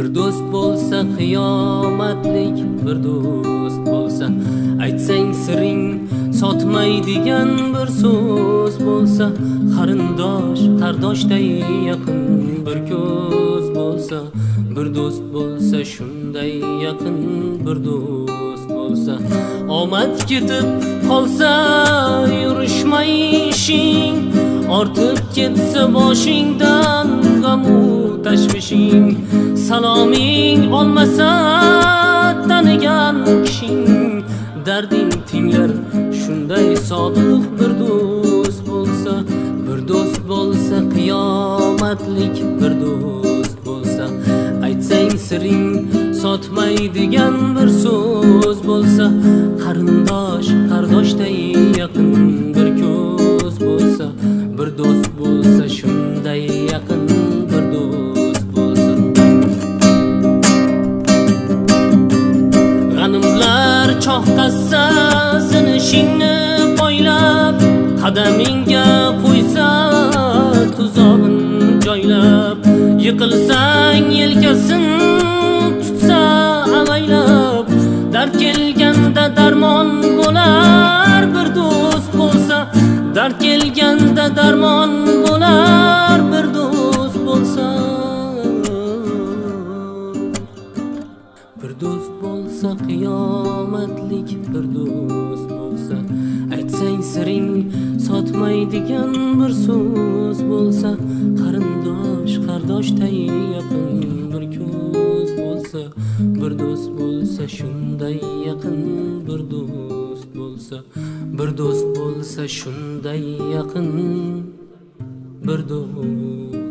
Bir do'st bo'lsa qiyomatlik, bir do'st bo'lsa aytsang siring sotmaydigan bir so'z bo'lsa, qarindosh qardoshday yaqin bir ko'z bo'lsa, bir do'st bo'lsa shunday yaqin bir do'st bo'lsa, omad ketib qolsa yurishmay ishing, ortib ketsa boshingdan g'amu tashvishing, saloming olmasa tanigan kishing, darding tinglar shunday sodiq bir do'st bo'lsa, bir do'st bo'lsa qiyomatlik bir do'st bo'lsa, aytsang siring sotmaydigan bir so'z bo'lsa, qarindosh qardoshday yaqin bir ko'z bo'lsa, bir do'st bo'lsa shunday yaqin bir do'st bo'lsa. G'animlar cho'qqasa sinishingni poylab, qadamingga qo'ysa tuzog'in joylab, yiqilsang yelkasin tutsa avaylab, dard kelganda darmon bo'lar bir do'st bo'lsa, dard kelganda darmon bo'lar bir do'st bo'lsa, bir do'st bo'lsa qiyomatlik bir do'st bo'lsa, aytsang siring sotmaydigan bir so'z bo'lsa, qarindosh qardoshday yaqin bir ko'z bo'lsa, bir do'st bo'lsa shunday yaqin bir do'st bo'lsa, bir do'st bo'lsa shunday yaqin bir do'st